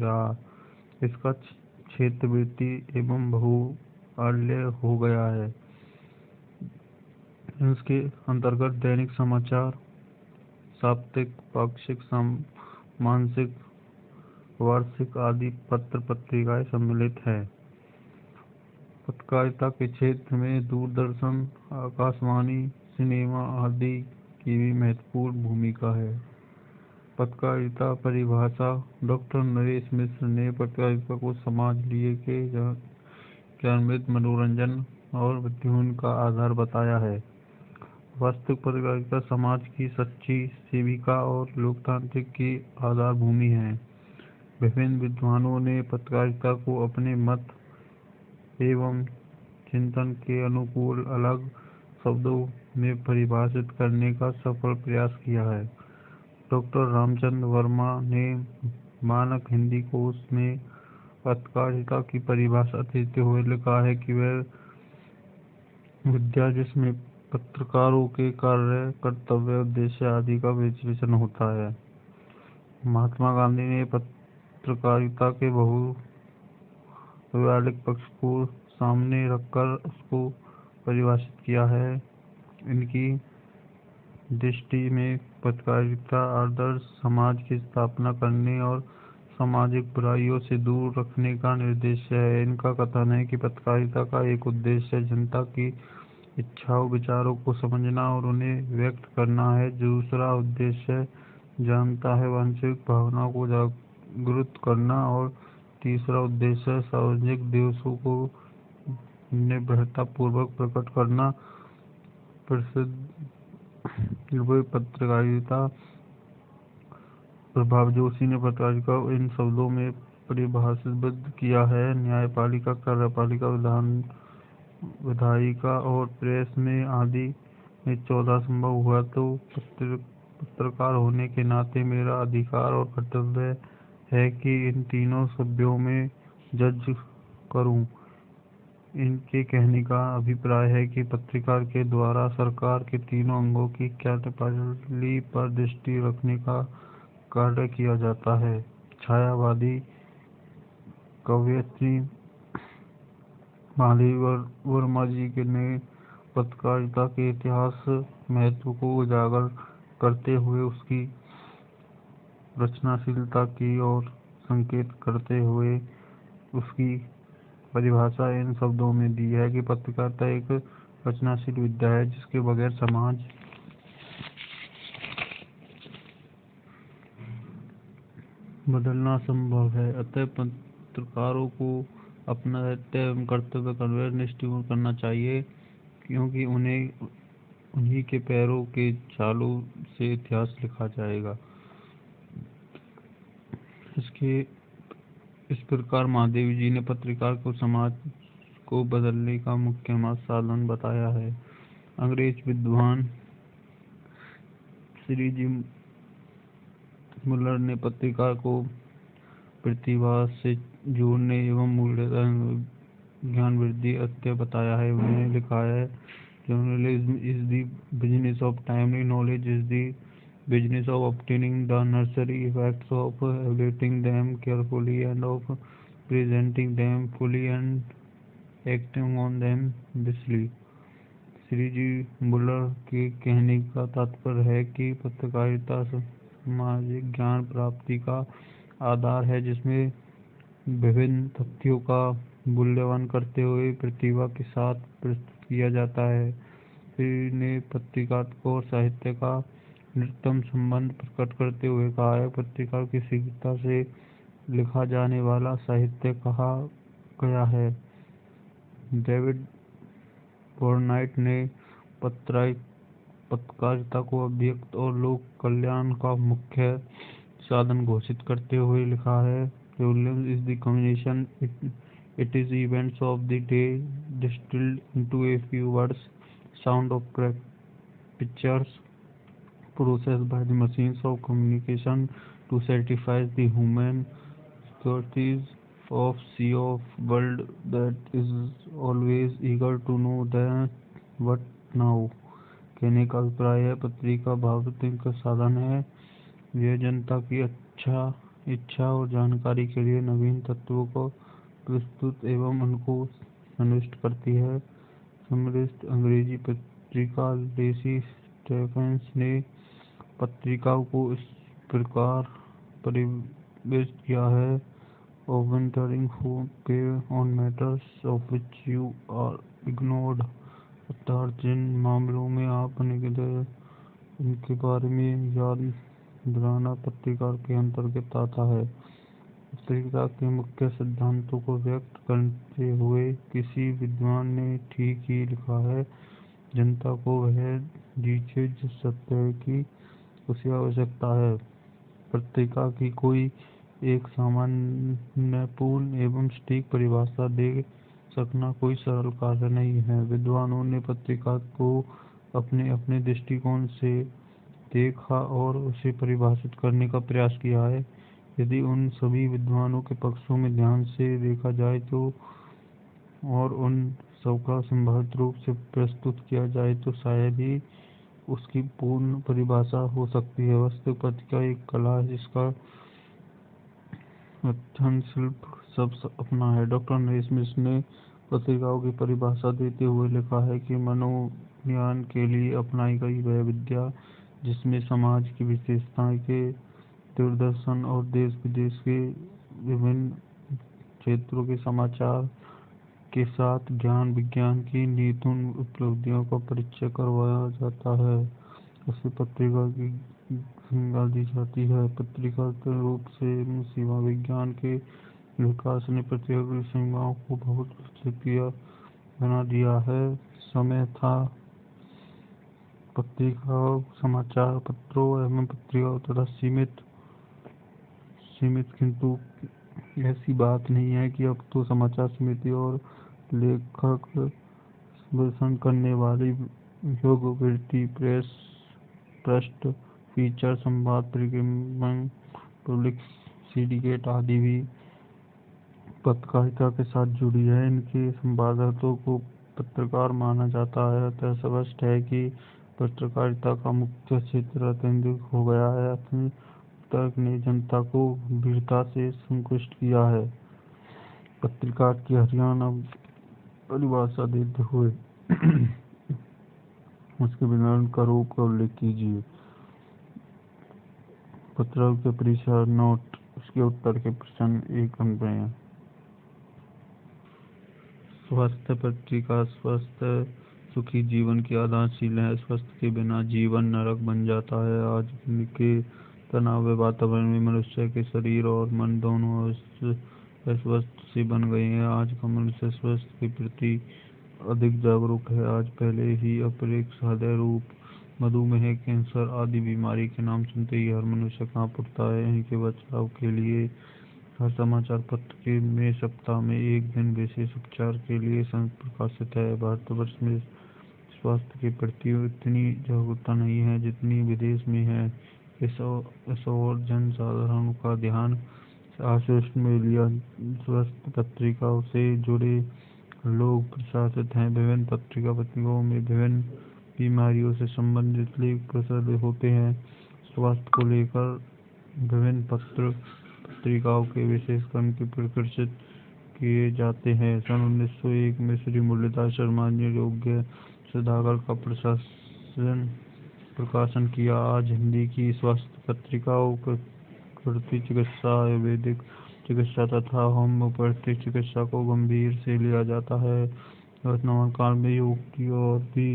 रहा। इसका क्षेत्रव्यापी एवं बहुआयामी हो गया है। इसके अंतर्गत दैनिक समाचार, साप्ताहिक, पाक्षिक, मासिक, वार्षिक आदि पत्र-पत्रिकाएं सम्मिलित हैं। पत्रकारिता के क्षेत्र में दूरदर्शन, आकाशवाणी, सिनेमा आदि की भी महत्वपूर्ण भूमिका है। पत्रकारिता परिभाषा। डॉक्टर नरेश मिश्र ने पत्रकारिता को समाज लिए के ज्ञानमृत, मनोरंजन और विद्यान का आधार बताया है। वास्तविक पत्रकारिता समाज की सच्ची सेविका और लोकतंत्र की आधार भूमि है। विभिन्न विद्वानों ने पत्रकारिता को अपने मत एवं चिंतन के अनुकूल अलग शब्दों में परिभाषित करने का सफल प्रयास किया है। डॉक्टर रामचंद्र वर्मा ने मानक हिंदी कोश में पत्रकारिता की परिभाषा देते हुए लिखा है कि वह विद्या जिसमें पत्रकारों के कार्य, कर्तव्य, उद्देश्य आदि का विवेचन होता है। महात्मा गांधी ने पत्रकारिता के बहुव्यापक पक्ष को सामने रखकर उसको परिभाषित किया है। इनकी दृष्टि में पत्रकारिता आदर्श समाज की स्थापना करने और सामाजिक बुराइयों से दूर रखने का निर्देश है। इनका कथन है कि पत्रकारिता का एक उद्देश्य जनता की इच्छाओं, विचारों को समझना और उन्हें व्यक्त करना है। दूसरा उद्देश्य जनता है वास्तविक भावनाओं को जागरूक करना और तीसरा उद्देश्य सार्वजनिक उद्देश्यों को निर्भीकतापूर्वक प्रकट करना। प्रसिद्ध पत्रकारिता प्रभाव जोशी ने पत्रकारिता को इन शब्दों में परिभाषित किया है: न्यायपालिका, कार्यपालिका, विधायिका और प्रेस में आदि में 14 संभव हुआ तो पत्रकार होने के नाते मेरा अधिकार और कर्तव्य है कि इन तीनों सभ्यों में जज करूं। इनके कहने का अभिप्राय है कि पत्रकार के द्वारा सरकार के तीनों अंगों की कार्यप्रणाली पर दृष्टि रखने का कार्य किया जाता है। छायावादी कवयित्री मालती वर्मा जी ने पत्रकारिता के इतिहास महत्व को उजागर करते हुए उसकी रचनाशीलता की ओर संकेत करते हुए उसकी परिभाषा इन शब्दों में दी है कि पत्रकारिता एक रचनाशील विद्या है जिसके बगैर समाज बदलना असंभव है। अतः पत्रकारों को अपना दायित्व एवं कर्तव्य करके निष्ठा करना चाहिए, क्योंकि उन्हीं के पैरों के छालों से इतिहास लिखा जाएगा। इस प्रकार महादेवी जी ने पत्रकार को समाज को बदलने का मुख्य साधन बताया है। अंग्रेज विद्वान श्री जी मुलर ने पत्रकार को प्रतिभा से जोड़ने एवं मूल्यवान ज्ञान वृद्धि अत्य बताया है। उन्होंने लिखा है, journalism is the business of timely knowledge is the business of obtaining the necessary facts, of evaluating them carefully and of presenting them fully and acting on them wisely. Shri G Muller के कहने का तात्पर्य है कि पत्रकारिता सामाजिक ज्ञान प्राप्ति का आधार है, जिसमें विभिन्न तथ्यों का मूल्यांकन करते हुए प्रतिभा के साथ प्रस्तुत किया जाता है। श्री ने पत्रकारिता और साहित्य का निकटतम संबंध प्रकट करते हुए कहा है, पत्रकार की शीघ्रता से लिखा जाने वाला साहित्य कहा गया है। डेविड बर्नार्ड ने पत्रकारिता को अभिव्यक्ति और लोक कल्याण का मुख्य साधन घोषित करते हुए लिखा है, journalism is the communication, it is events of the day distilled into a few words, sound of pictures, processed by the machines of communication to satisfy the human curiosities of sea of world that is always eager to know that what now। कहने का अभिप्राय है, पत्रिका भावनात्मक साधन है। यह जनता की इच्छा इच्छा और जानकारी के लिए नवीन तत्वों को प्रस्तुत एवं उनको संतुष्ट करती है। समृद्ध अंग्रेजी पत्रिका लेसी स्टेफेंस ने पत्रिकाओं को इस प्रकार परिभाषित किया है: "Overturning on matters of which you are ignorant", अर्थात जिन मामलों में आप उनके बारे में याद दिलाना पत्रिका के अंतर्गत आता है। पत्रिका के मुख्य सिद्धांतों को व्यक्त करते हुए किसी विद्वान ने ठीक ही लिखा है: जनता को वह चीज सत्य है कि उसे आवश्यकता है। पत्रिका की कोई एक सामंजस्यपूर्ण एवं सटीक परिभाषा दे सकना कोई सरल कार्य नहीं है। विद्वानों ने पत्रिका को अपने अपने दृष्टिकोण से देखा और उसे परिभाषित करने का प्रयास किया है। यदि उन सभी विद्वानों के पक्षों में ध्यान से देखा जाए तो और उन सबका संभावित रूप से प्रस्तुत किया जाए तो शायद ही उसकी पूर्ण परिभाषा हो सकती है। वास्तविक पत्रिका एक कला है जिसका अध्ययन शिल्प सब अपना है। डॉक्टर नेस्मिथ ने पत्रिकाओं की परिभाषा देते हुए लिखा है कि मनोविज्ञान के लिए अपनाई गई वह विद्या जिसमें समाज की विशेषताएं के दूरदर्शन और देश विदेश के विभिन्न क्षेत्रों के समाचार के साथ ज्ञान विज्ञान की निपुण उपलब्धियों का परिचय करवाया जाता है, उसे पत्रिका की संज्ञा दी जाती है। पत्रिका के रूप से सेवा विज्ञान के विकास ने पत्रिका की संज्ञाओं को बहुत लोकप्रिय बना दिया है। समय था पत्रिकाओं, समाचार पत्रों एवं पत्रिकाओं तथा सीमित किंतु ऐसी बात नहीं है कि अब तो समाचार समिति और लेखक संप्रेषण करने वाली योगवृत्ति प्रेस ट्रस्ट फीचर संवाद परिक्रमण पब्लिक सिंडिकेट आदि भी पत्रकारिता के साथ जुड़ी है। इनके संपादकों को पत्रकार माना जाता है। अतः स्पष्ट है कि पत्रकारिता का मुख्य क्षेत्र अत्यधिक हो गया है। अपनी तर्क ने जनता को गंभीरता से संतुष्ट किया है। पत्रकार की हरियाणा परिभाषा देते हुए उसके विवरण का रूप का उल्लेख कीजिए। पत्रकार के परिचय नोट उसके उत्तर के प्रश्न 1 अंक में। स्वस्थ पत्रिका स्वस्थ सुखी जीवन की आधारशिल है। स्वस्थ के बिना जीवन नरक बन जाता है। आज के तनाव वातावरण में मनुष्य के शरीर और मन दोनों अस्वस्थ से बन गए हैं। आज का मनुष्य स्वास्थ्य के प्रति अधिक जागरूक है। आज पहले ही अपरेक्ष हृदय रोग, मधुमेह, कैंसर आदि बीमारी के नाम सुनते ही हर मनुष्य कांप उठता है। इनके बचाव के लिए हर समाचार पत्र में सप्ताह में एक दिन विशेष उपचार के लिए प्रकाशित है। भारतवर्ष में स्वास्थ्य के प्रति इतनी जागरूकता नहीं है जितनी विदेश में है। इस और जनसाधारण का ध्यान आश्वासन में लिया। स्वास्थ्य पत्रिकाओं से जुड़े लोग प्रकाशित हैं। विभिन्न पत्रिकाओं में विभिन्न बीमारियों से संबंधित लेख प्रसारित होते हैं। स्वास्थ्य को लेकर विभिन्न पत्रिकाओं के विशेष क्रम के प्रकाशित किए जाते हैं। सन 1901 में श्री मुरलीधर शर्मा ने योग्य सुधाकर का प्रकाशन किया। आज हिंदी की स्वास्थ्य पत्रिकाओं प्रकृति चिकित्सा, आयुर्वेदिक चिकित्सा तथा होम्योपैथिक चिकित्सा को गंभीर से लिया जाता है। वर्तमान काल में योग की ओर भी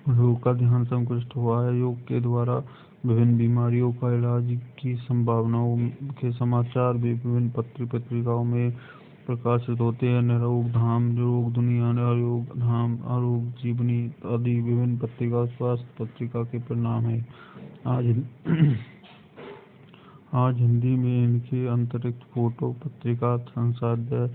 लोगों का ध्यान संकुचित हुआ है। योग के द्वारा विभिन्न बीमारियों का इलाज की संभावनाओं के समाचार भी विभिन्न पत्रिकाओं में प्रकाशित होते हैं। निरोग धाम, योग दुनिया, आरोग्य धाम, आरोग्य जीवनी आदि विभिन्न पत्रिका स्वास्थ्य पत्रिका के परिणाम है। आज हिंदी में इनके अतिरिक्त फोटो पत्रिका, संपाद्य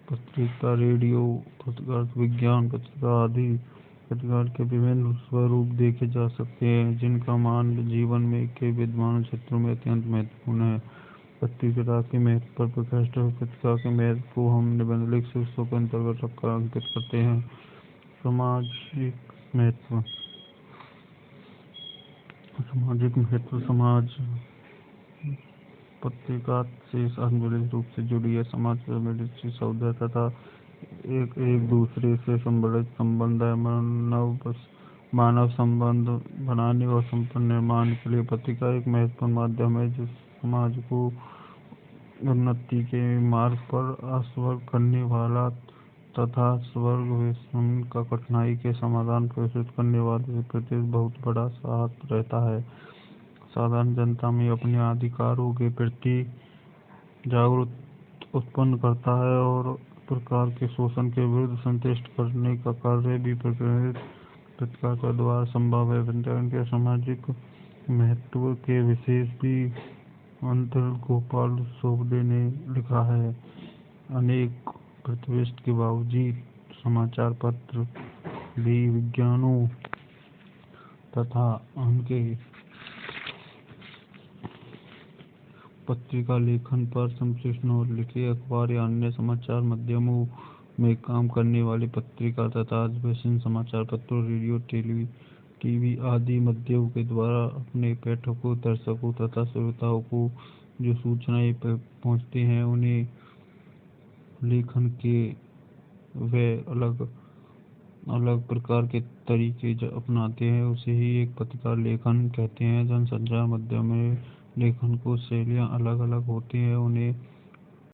पत्रिका, रेडियो पत्रिका, विज्ञान पत्रिका आदि पत्रिका के विभिन्न स्वरूप देखे जा सकते हैं, जिनका मानव जीवन में के विद्यमान क्षेत्रों में अत्यंत महत्वपूर्ण है। पत्रिका के महत्व पर प्रकाशित पत्रिका के महत्व को हम निम्नलिखित शीर्षकों के अंतर्गत रखकर अंकित करते हैं। सामाजिक महत्व। सामाजिक महत्व समाज पत्रिका से अनिवार्य रूप से जुड़ी है। समाज में सौदा तथा एक दूसरे से संबंधित संबंध है। मानव संबंध बनाने और संपूर्ण निर्माण के लिए पत्रिका एक महत्वपूर्ण माध्यम है, जो समाज को उन्नति के मार्ग पर अग्रसर करने वाला तथा स्वर्ग विस्मरण का कठिनाई के समाधान प्रस्तुत करने वाले के प्रति बहुत बड़ा साथ रहता है। साधारण जनता में अपने अधिकारों के प्रति जागरूकता उत्पन्न करता है और प्रकार के शोषण के विरुद्ध संतुष्ट करने का कार्य भी पत्रिका के द्वारा संभव है। पत्रिका के सामाजिक महत्व के विशेष भी अंतर गोपाल सोबडे ने लिखा है। अनेक प्रतिष्ठा के बावजूद समाचार पत्र भी विज्ञानों तथा उनके पत्रिका लेखन पर संश्लिष्ट और लिखे अखबार या अन्य समाचार माध्यमों में काम करने वाली पत्रिका तथा आदिवासी समाचार पत्रों, रेडियो, टीवी आदि माध्यमों के द्वारा अपने पाठकों, दर्शकों तथा श्रोताओं को जो सूचनाएं पहुंचती हैं, उन्हें लेखन के वे अलग अलग प्रकार के तरीके अपनाते हैं, उसे ही एक पत्रिका लेखन कहते हैं। जनसंचार माध्यम में लेखन को शैलियाँ अलग अलग होती हैं, उन्हें